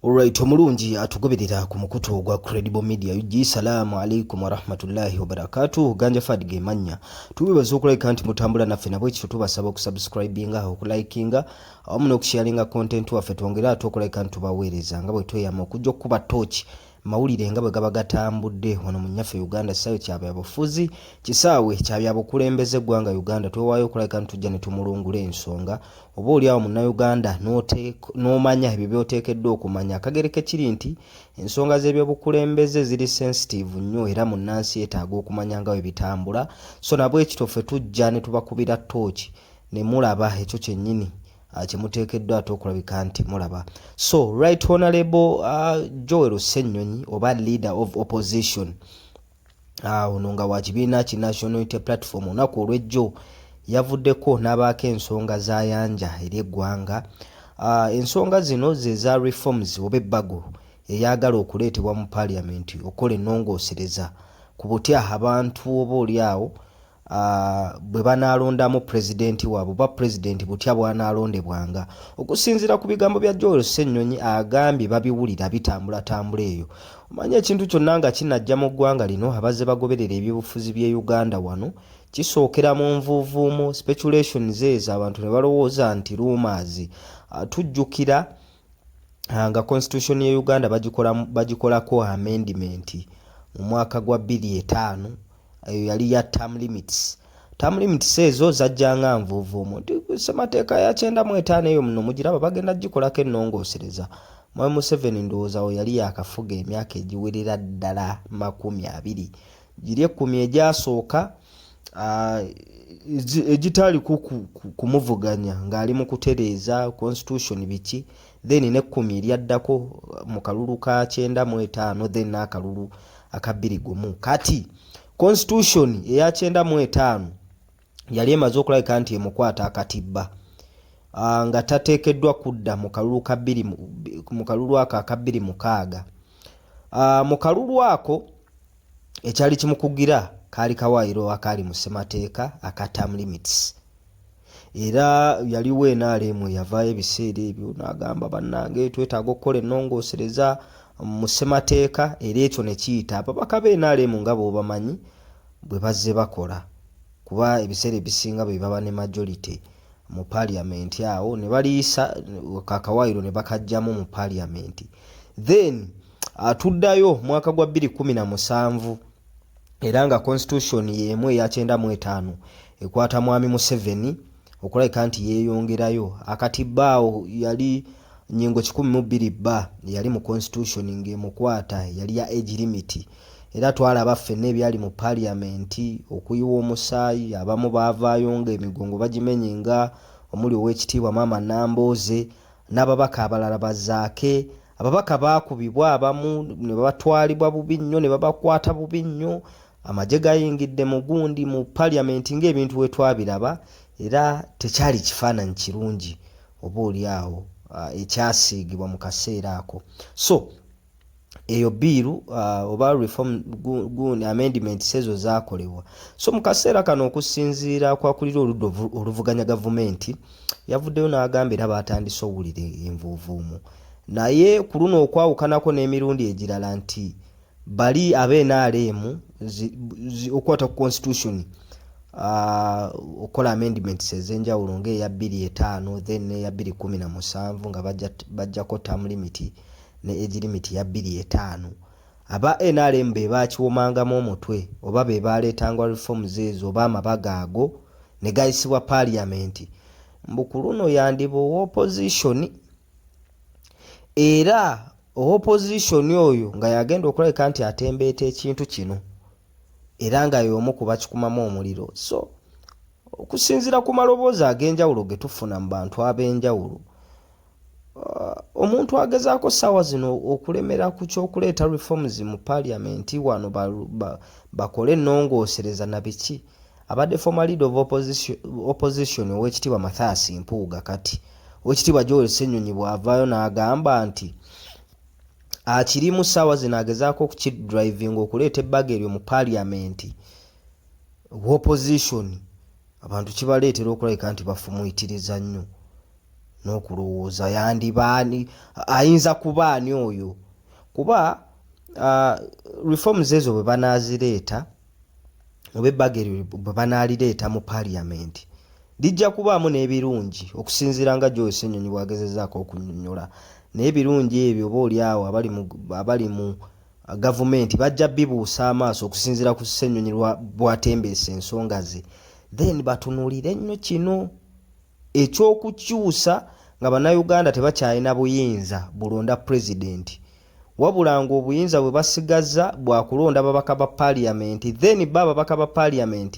Alright, omulungi atugoberera ku mukutu ogwa Credible Media UG. Salaamu alaikum wa rahmatullahi wa barakatuh. Ganja Fad Gemanya. Tubibaza okulike nti mutambula naffe nabwe ekyo tubasaba okusubscribinga, okulikinga, awamu n'okusharinga content waffe twongera ate okulike nti tubaweereza nga bwe tweyama okujja okukuba torch mawulire nga bwe gaba gatambudde wano mu nnyaffe Uganda. Sayo kyabyabufuzi kisaawe kyabyabukulembeze eggwanga Uganda. Twewaayo okulike nti tujja ne tumulungula ensonga oba oli awo munnayuganda n'omanya ebyo by'oteekeddwa okumanya. Akagereke kiri nti ensonga z'ebyobukulembeze ziri sensitive nnyo era munnansi yeetaaga okumanya nga bwe bitambula. So nabwe ekito ffe tujja ne tubakubira torch ne mulaba ekyo kyennyini kyemuteekeddwa ate okulabika nti mulaba. So Right Honorable Joel Ssenyonyi oba Leader of Opposition ono nga wa kibiina ki National Unity Platform olunaku olw'ejjo yavuddeko n'abaako ensonga zayanja eri eggwanga. Ensonga zino ze za reforms oba ebbago eyagala okuleetebwa mu Parliament okola ennongoosereza ku butya abantu oba oli awo bwe banaalondamu pulezidenti waabwe oba pulezidenti butya bwanaalondebwanga. Okusinziira ku bigambo bya Joel Ssenyonyi agambye babiwulira bitambulatambula eyo. Omanye ekintu kyonna nga kinajja mu ggwanga lino abazze bagoberera ebyobufuzi by'e Uganda wano kisookera mu nvuuvuumo speculations ezo abantu ne balowooza nti rumors. Tujjukira nga constitution ya Uganda bagikolako amendment mu mwaka gwa 2005 eyo yali ya term limits. Term limits ezo zajjanga nvuuvuumo ssemateeka ya 95 eyo muno mugiraba bagenda gikolako ennongoosereza. Mwami Museveni ndowooza awo yali yakafuga emyaka egiwerera ddala 20 giri 10 egyasooka egitali kumuvuganya ng'ali mu kutereeza constitution biki, then ne 10 eryaddako mu kalulu ka 95 then n'akalulu aka 21. Kati constitution eya 95 yali emaze okulabika nti emukwata akatibba nga tateekeddwa kudda mu kalulu ka 26. Mu kalulu ako ekyali kimukugira kaali kawaayiro akaali mu ssemateeka aka term limits. Era yaliwo NRM yavaayo ebiseera ebyo n'agamba bannange twetaaga okukola ennongoosereza mu ssemateeka era ekyo ne kiyita ababaka b'NRM nga bw'obamanyi bwe bazze bakola kuba ebiseera ebisinga bwe baba ne majority mu Parliament awo ne baliisa kakawaayiro ne bakajjamu mu Parliament. Then tuddayo mwaka gwa 2017 era nga constitution y'emu eya 95 ekwata mwami Museveni okulabika nti yeeyongerayo akatibbaawo yali nnyingo 12 yali mu constitution ng'emukwata yali ya age limit. Era twalaba ffenna ebyali mu Parliament okuyiwa omusaayi abamu baavaayo ng'emigongo bagimenye nga omuli ow'ekitiibwa Maama Nambooze n'ababaka abalala bazaake. Ababaka baakubibwa abamu ne batwalibwa bubi nnyo ne babakwata bubi nnyo. Amagye gayingidde mu gundi mu Parliament ng'ebintu we twabiraba era tekyali kifaananyi kirungi oba oli awo ekyasiigibwa mu kaseera ako. So eyo biiru oba reform amendments ezo zaakolebwa. So mu kaseera kano okusinziira kwakulira oludda oluvuganya gavumenti yavuddeyo n'agamba era baatandise owulira envuuvuumu. Naye ku luno okwawukanako n'emirundi egirala nti bali ab'NRM okwata ku constitution okola amendments ez'enjawulo ng'eya 2005 then n'eya 2017 nga bajjako term limit ne age limit ya 2005. Aba NRM be baakiwomangamu omutwe oba be baaleetanga reforms ezo oba amabaga ago ne gayisibwa Parliament. Mbu ku luno yandiba opposition era opposition oyo nga yagenda okulabika nti atembeeta ekintu kino era nga y'omu ku bakikumamu omuliro. So okusinziira ku maloboozi ag'enjawulo ge tufuna mu bantu ab'enjawulo omuntu agezaako ssaawa zino okulemera ku ky'okuleeta reforms mu Parliament wano bakole ennongoosereza na biki abadde former leader of opposition ow'ekitiibwa Mathias Mpuuga. Kati ow'ekitiibwa Joel Ssenyonyi bw'avaayo n'agamba nti akiri mu ssaawa zino agezaako okukidriving okuleeta ebbaga eryo mu Parliament opposition abantu kibaleetera okulabika nti bafumuyitiriza nnyo n'okulowooza yandibaani ayinza kubaani oyo kuba reforms ezo bwe banaazireeta oba ebbageri bwe banalireeta mu parliament lijja kubaamu n'ebirungi okusinziira nga Joel Ssenyonyi bwagezezaako okunnyonnyola naye ebirungi ebyo oba oliawo abali mu gavumenti bajja bibuusa amaaso okusinziira ku Ssenyonyi bwatembeesa ensonga ze then batunuulire ennyo kino ekyokukyusa nga bannayuganda tebakyalina buyinza bulonda pulezidenti wabula ng'obuyinza bwe basigaza bwakulonda babaka ba parliament then babaka ba parliament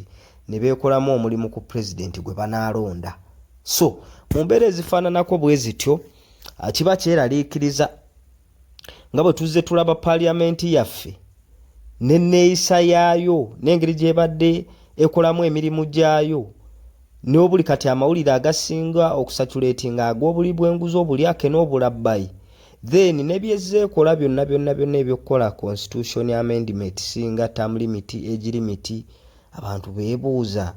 ne beekolamu omulimu ku pulezidenti gwe banaalonda so mu mbeera ezifaananako bwe zityo kiba kyeraliikiriza nga bwe tuzze tulaba parliamenti yaffe n'enneeyisa yaayo n'engeri gy'ebadde ekolamu emirimu gyayo n'obuli kati amawulire agasinga okusatulatinga ag'obuli bw'enguzi obulyake n'obulabbayi then nebyezzeekola byonna ebyokukola constitution amendment singa term limit age limit abantu beebuuza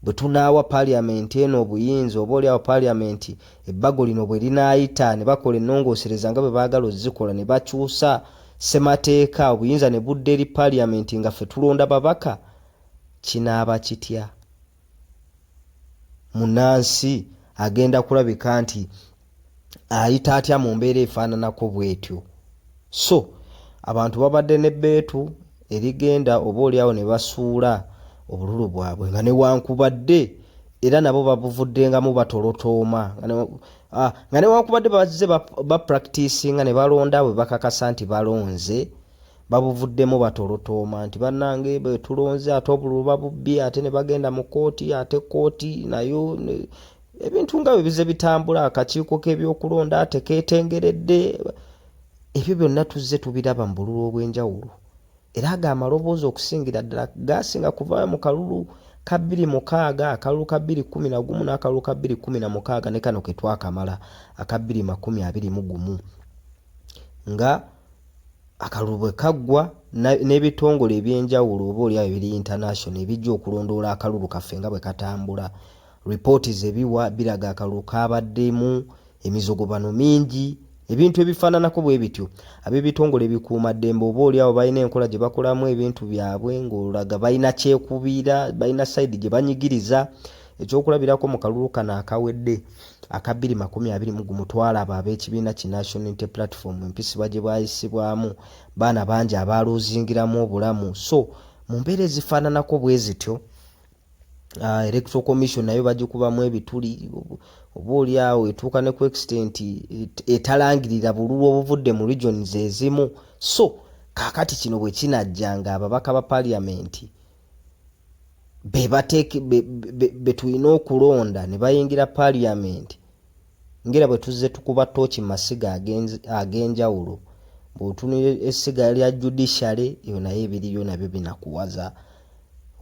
bwe tunaawa parliament eno obuyinza oba oliawo parliament ebbago lino bwe linaayita ne bakola ennongoosereza nga bwe baagala ozikola ne bakyusa ssemateeka obuyinza ne budda eri parliament nga ffe tulonda babaka kinaaba kitya munansi agenda kulabika nti ayita atya mu mbeera efaananako bwetyo so abantu babadde n'ebbeetu erigenda oba oliawo ne basuula obululu bwabwe nga newankubadde era nabo babuvuddengamu batolotooma nga newankubadde bazze bapracticinga ne balonda bwe bakakasa nti balonze babuvuddemu batolotooma nti bannange bwe tulonze ate obululu babubbye ate ne bagenda mu kooti ate kooti nayo ebintu nga bwe bize bitambula akakiiko k'ebyokulonda tekeetengeredde ebyo byonna tuzze tubiraba mu bululu obw'enjawulo era aga amaloboozi okusingira ddala gasinga kuvaayo mu kalulu ka 2006 akalulu ka 2011 n'akalulu ka 2016 ne kano ke twakamala aka 2021 nga akalulu bwe kaggwa n'ebitongole eby'enjawulo oba oliawo ebiri international ebijja okulondoola akalulu kaffe nga bwe katambula ripooti zebiwa biraga akalulu kabaddemu emizogobano mingi ebintu ebifaananako bwe bityo ab'ebitongole ebikuumaddembe oba oliawo balina enkola gye bakolamu ebintu byabwe ng'olaga balina kyekubiira balina sayidi gye banyigiriza ekyokulabirako mu kalulu kano akawedde aka 2021 twalaba ab'ekibiina ki National Unity Platform empisibwa gye bwayisibwamu baana bangi abaaluzingiramu obulamu so mu mbeera ezifaananako bwe zityo Electoral Commission nayo bagikubamu ebituli oba oliawo etuuka ne ku extent etalangirira bululu obuvudde mu regions ezimu so kaakati kino bwe kinajjanga ababaka ba parliament betulina okulonda ne bayingira parliament ngera bwe tuzze tukuba tooki mu masiga ag'enjawulo bw'otunira essiga lya judiciary eyo naye ebiriyo nabyo binakuwaza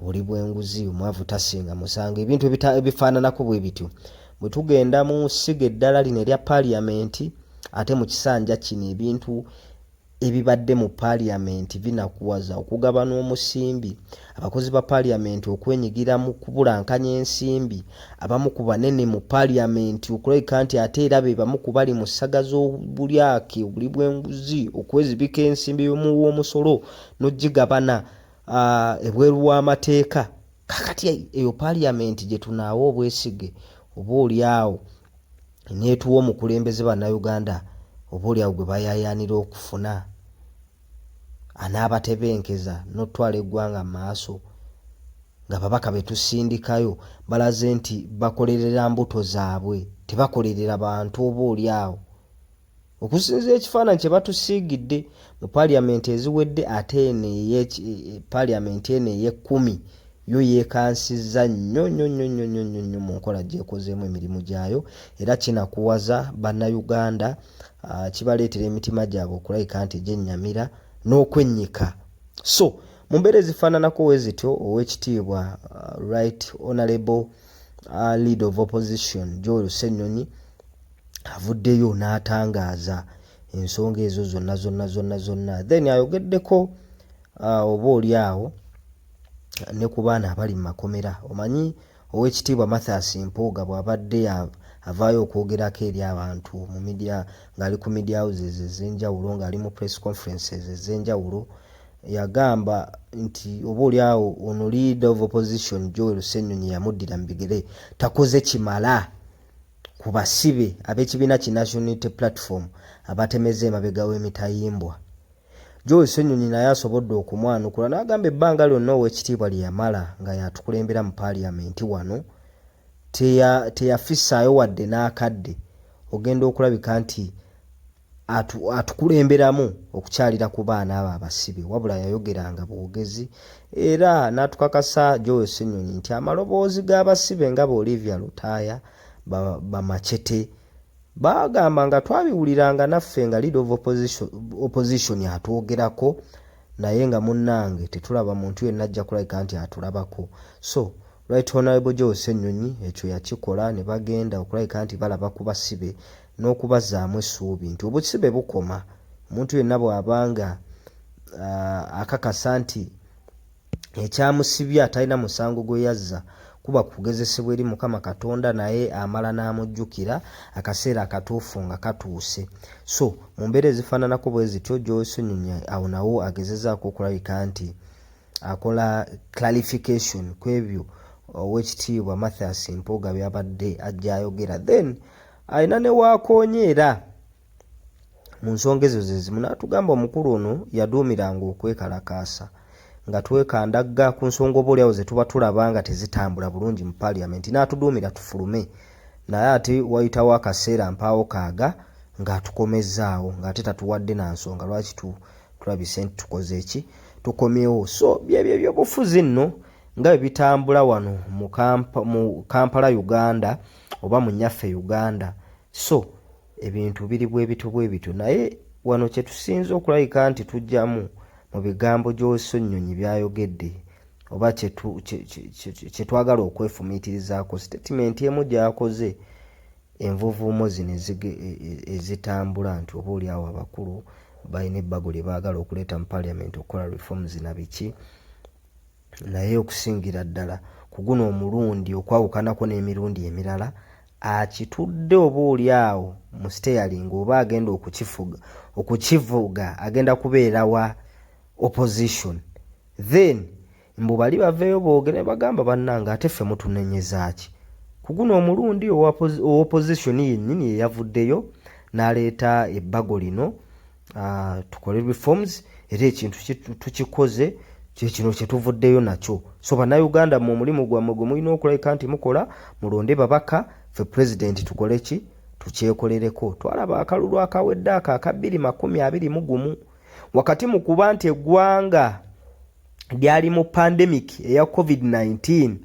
oli bw'enguzi omwavu tasinga musango ebintu ebifaananako bwe bityo bwe tugenda mu ssiga eddala lino erya parliament ate mu kisanja kino ebintu ebibadde mu parliament binakuwaza okugabana omusimbi abakozi ba parliament okwenyigira mu kubulankanya ensimbi abamu ku banene mu parliament okulabika nti ate era be bamu ku bali mu ssaga z'obulyake obuli bw'enguzi okwezibika ensimbi y'omuwa omusolo n'ogigabana ebweru w'amateeka kakati eyo parliament gye tunaawa obwesige oba oliawo neetuwa omukulembeze bannayuganda oba oliawo gwe bayayaanira okufuna anaabatebenkeza n'otwala eggwanga mu maaso nga babaka betusindikayo balaze nti bakolerera mbuto zaabwe tebakolerera bantu oba oliawo okusinziira ekifaananyi kye batusiigidde mu parliament eziwedde ate parliament eno ey'ekkumi yo yeekansizza nnyo mu nkola gyekozeemu emirimu gyayo era kinakuwaza bannayuganda kibaleetera emitima gyabwe okulabika nti gyennyamira n'okwennyika so mu mbeera ezifaananako we zityo ow'ekitiibwa right honorable leader of opposition Joel Ssenyonyi avuddeyo n'atangaaza ensonga ezo zonna then ayogeddeko oba oliawo ne ku baana abali mu makomera omanyi ow'ekitiibwa Mathias Mpuuga bw'abadde avaayo okwogerako eri abantu mu media ng'ali ku media houses ez'enjawulo ng'ali mu press conferences ez'enjawulo yagamba nti oboolyawo ono leader of opposition Joel Ssenyonyi yamuddira mu bigere takoze kimala ku basibe ab'ekibiina ki National Unity Platform abatemeze emabega w'emitayimbwa. Joel Ssenyonyi naye asobodde okumwanukula n'agamba ebbanga lyonna ow'ekitiibwa lye yamala nga yatukulembera mu paaliyamenti wano teyafissaayo wadde n'akadde ogenda okulabika nti atukulemberamu okukyalira ku baana abo abasibe wabula yayogeranga bwogezi era n'atukakasa Joel Ssenyonyi nti amaloboozi g'abasibe nga Olivia Lutaaya bamachete bagamba nga twabiwuliranga naffe nga leader of opposition atwogerako naye nga munnange tetulaba muntu yenna ajja kulabika nti atulabako. So Right Honorable Joel Ssenyonyi ekyo yakikola ne bagenda okulabika nti balaba ku basibe n'okubazaamu essuubi nti obusibe bukoma. Omuntu yenna bw'abanga akakasa nti ekyamusibya atalina musango gwe yazza kuba kugezesebwa eri Mukama Katonda naye amala n'amujjukira akaseera akatuufu nga katuuse. So mu mbeera ezifaananako bwe zityo Joel Ssenyonyi awo nawo agezezaako okulabika nti akola clarification ku ebyo ow'ekitiibwa Mathias Mpuuga byabadde ajja ayogera. Then alina ne waakoonyeera mu nsonga ezo ze zimu n'atugamba omukulu ono yaduumiranga okwekalakaasa nga twekandagga ku nsonga oboolyawo ze tuba tulaba nga tezitambula bulungi mu paaliyamenti n'atuduumira tufulume naye ate wayitawo akaseera mpaawo kaaga ng'atukomezaawo ng'ate tatuwadde na nsonga lwaki tulabise nti tukoze eki tukomyewo. So byebyo ebyobufuzi nno nga bwe bitambula wano mu Kampala Uganda oba mu nnyaffe Uganda. So ebintu biri bwe bityo naye wano kye tusinze okulabika nti tujjamu mu bigambo Joel Ssenyonyi byayogedde oba kye twagala okwefumiitirizaako statement emu gy'akoze envuvuumo zino ezitambula nti oboolyawo abakulu balina ebbago lye baagala okuleeta mu paaliyamenti okukola reforms na biki naye okusingira ddala ku guno omulundi okwawukanako n'emirundi emirala akitudde oboolyawo mu steering oba agenda okukivuga agenda kubeera wa opposition. Then mbu bali baveeyo boogere bagamba bannanga ate ffe mutunenyezaaki ku guno omulundi opposition yennyini yeyavuddeyo n'aleeta ebbago lino tukole reforms era ekintu tukikoze kino kye tuvuddeyo nakyo. So bannayuganda mu mulimu gwammwe gwe mulina okulabika nti mukola mulonde babaka ffe president tukole ki tukyekolereko. Twalaba akalulu akawedde aka 2021 wakati mu kuba nti eggwanga lyali mu pandemic eya COVID-19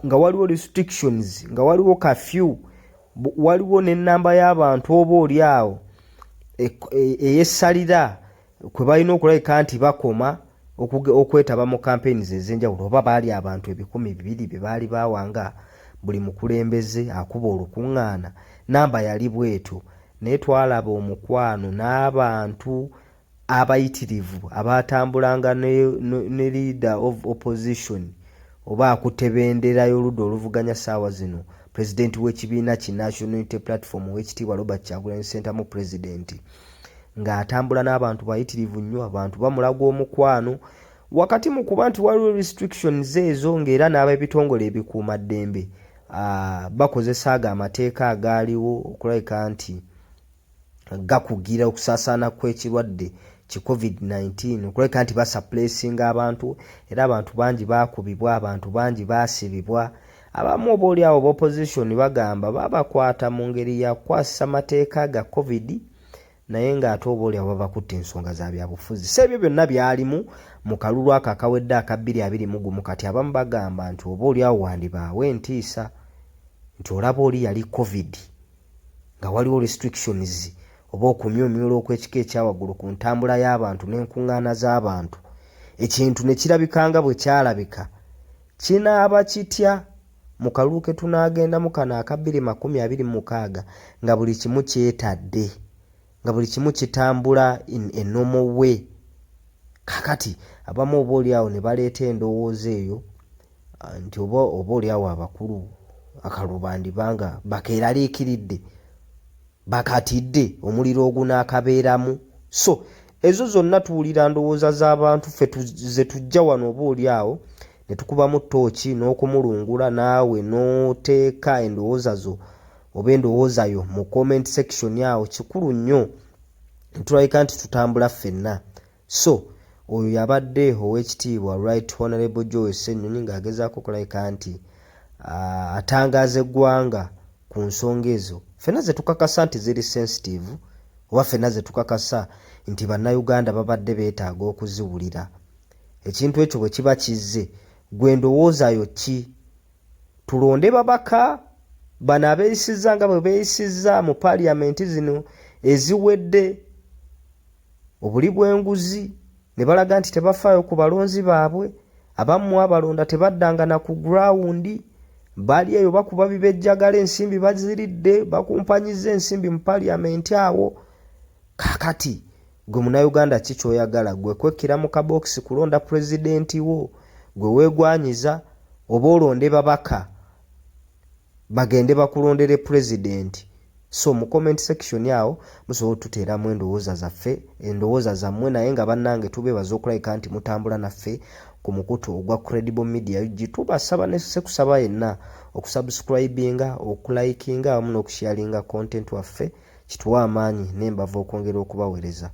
nga waliwo restrictions nga waliwo curfew waliwo n'ennamba y'abantu oboolyawo eyessalira kwe balina okulabika nti bakoma okwetaba mu campaigns ez'enjawulo oba baali abantu 200,000 be baali bawanga buli mukulembeze akuba olukuŋŋaana namba yali bwetyo naye twalaba omukwano n'abantu abayitirivu abatambulanga ne leader of opposition oba akutte bendera y'oludda oluvuganya ssaawa zino president w'ekibiina ki National Unity Platform ow'ekitiibwa Robert Kyagulanyi Ssentamu mu president ng'atambula n'abantu bayitirivu nnyo abantu bamulaga omukwano wakati mu kuba nti waliwo restrictions ezo ng'era n'ab'ebitongole ebikuumaddembe bakozesaaga amateeka agaaliwo okulabika nti gakugira okusaasaana kw'ekirwadde ki COVID-19 okulabika nti basuppressinga abantu era abantu bangi baakubibwa abantu bangi baasibibwa abamu oboolyawo b'opposition bagamba babakwata mu ngeri ya kukwasisa mateeka ga COVID naye ng'ate oboolyawo babakutte ensonga za byabufuzi. So ebyo byonna byalimu mu kalulu ako akawedde aka 2021 kati abamu bagamba nti oboolyawo wandibaawo entiisa nti olaba oli yali COVID nga waliwo restrictions oba okumyumyula okw'ekika ekyawaggulu ku ntambula y'abantu n'enkuŋŋaana z'abantu ekintu ne kirabikanga bwe kyalabika kinaaba kitya mu kalulu ke tunaagendamu kano aka 2026 nga buli kimu kyetadde nga buli kimu kitambula in normal way. Kakati abamu oboolyawo ne baleeta endowooza eyo nti oboolyawo abakulu akalubandi banga bakeeraliikiridde bakatidde omuliro ogunaakabeeramu. So ezo zonna tuwulira ndowooza z'abantu ffe ze tujja wano oba oli awo ne tukubamu ttooki n'okumulungula naawe n'oteeka endowooza zo oba endowooza yo mu comment section awo. Kikulu nnyo ntulabika nti tutambula ffenna. So oyo yabadde ow'ekitiibwa Right Honorable Joe Ssennyonyi ng'agezaako okulabika nti atangaaza eggwanga ku nsonga ezo ffenna ze tukakasa nti ziri sensitive oba ffenna ze tukakasa nti bannayuganda babadde beetaaga okuziwulira. Ekintu ekyo bwe kiba kizze gwe ndowoozayo ki? Tulonde babaka bano abeeyisizza nga bwe beeyisizza mu paaliyamenti zino eziwedde obuli bw'enguzi ne balaga nti tebafaayo ku balonzi baabwe. Abamu abalonda tebaddanga na ku gurawundi, bali eyo bakuba bibejjagala, ensimbi baziridde, bakumpanyiza ensimbi mu paaliyamenti awo. Kaakati gwe munnayuganda ki ky'oyagala? Gwe kwekkira mu kabokisi kulonda pulezidenti wo, gwe weegwanyiza oba olonde babaka bagende bakulondere pulezidenti? So mu comment section awo musobola tuteeramu endowooza zaffe, endowooza zammwe, naye nga bannange tubeebaza okulabika nti mutambula naffe ku mukutu ogwa Credible Media UG. Tubasaba ne kusaba yenna okusubscribinga, okulayikinga wamu n'okusharinga content waffe, kituwa amaanyi n'embavu okwongera okubaweereza.